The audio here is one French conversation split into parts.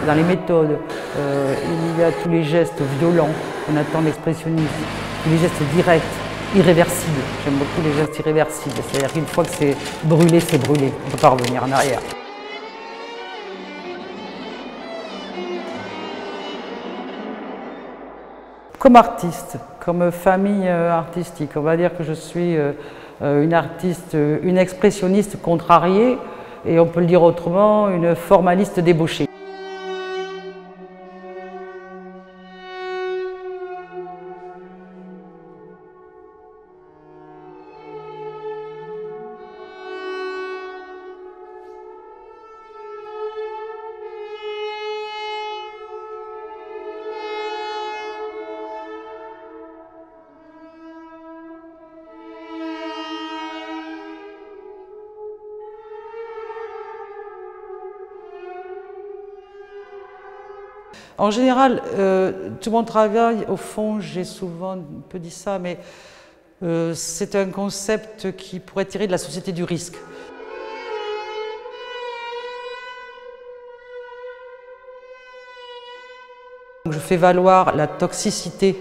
Dans les méthodes, il y a tous les gestes violents qu'on attend de l'expressionniste, tous les gestes directs, irréversibles. J'aime beaucoup les gestes irréversibles, c'est-à-dire qu'une fois que c'est brûlé, on ne peut pas revenir en arrière. Comme artiste, comme famille artistique, on va dire que je suis une artiste, une expressionniste contrariée, et on peut le dire autrement, une formaliste débauchée. En général, tout mon travail, au fond, j'ai souvent un peu dit ça, mais c'est un concept qui pourrait tirer de la société du risque. Je fais valoir la toxicité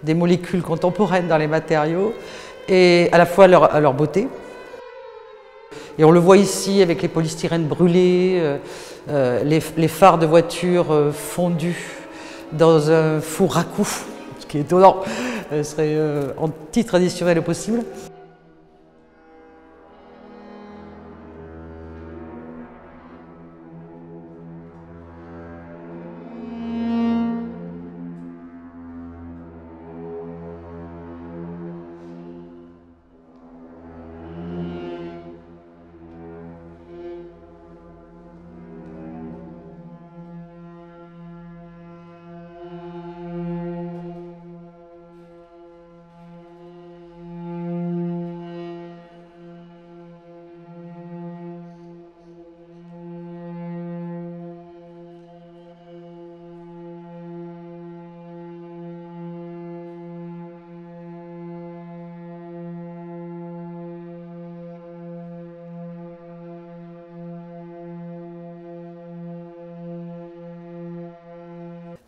des molécules contemporaines dans les matériaux et à la fois leur beauté. Et on le voit ici avec les polystyrènes brûlés, les phares de voitures fondus dans un four raku, ce qui est étonnant, ce serait anti-traditionnel possible.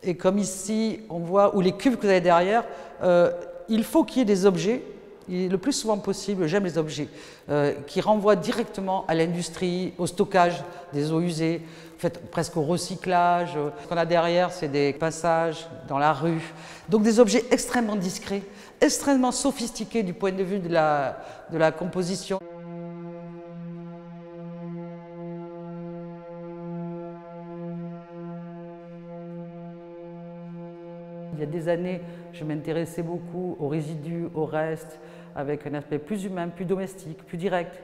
Et comme ici, on voit, ou les cuves que vous avez derrière, il faut qu'il y ait des objets, le plus souvent possible, j'aime les objets, qui renvoient directement à l'industrie, au stockage des eaux usées, en fait, presque au recyclage. Ce qu'on a derrière, c'est des passages dans la rue. Donc des objets extrêmement discrets, extrêmement sophistiqués du point de vue de la composition. Il y a des années, je m'intéressais beaucoup aux résidus, aux restes, avec un aspect plus humain, plus domestique, plus direct.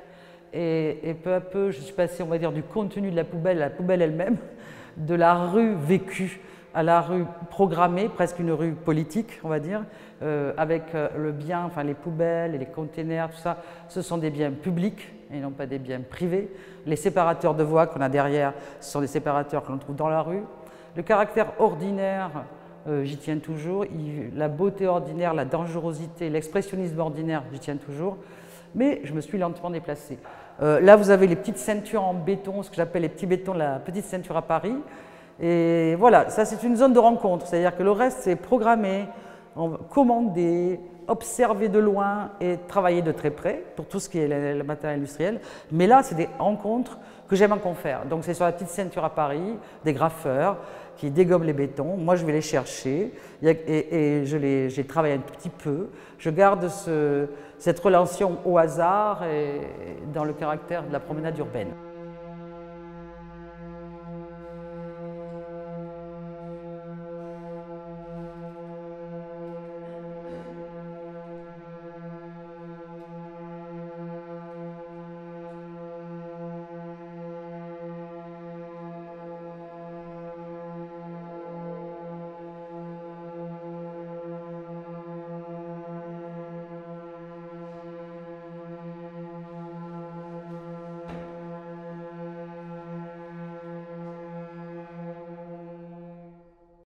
Et peu à peu, je suis passée, on va dire, du contenu de la poubelle à la poubelle elle-même, de la rue vécue à la rue programmée, presque une rue politique, on va dire, avec le bien, enfin les poubelles et les containers, tout ça, ce sont des biens publics et non pas des biens privés. Les séparateurs de voies qu'on a derrière, ce sont des séparateurs que l'on trouve dans la rue. Le caractère ordinaire, j'y tiens toujours. La beauté ordinaire, la dangerosité, l'expressionnisme ordinaire, j'y tiens toujours. Mais je me suis lentement déplacée. Là, vous avez les petites ceintures en béton, ce que j'appelle les petits bétons de la petite ceinture à Paris. Et voilà, ça c'est une zone de rencontre. C'est-à-dire que le reste, c'est programmé, commandé, observé de loin et travaillé de très près pour tout ce qui est le matériel industriel. Mais là, c'est des rencontres que j'aime en faire. Donc c'est sur la petite ceinture à Paris, des graffeurs qui dégomment les bétons. Moi, je vais les chercher et j'ai travaillé un petit peu. Je garde cette relation au hasard et dans le caractère de la promenade urbaine.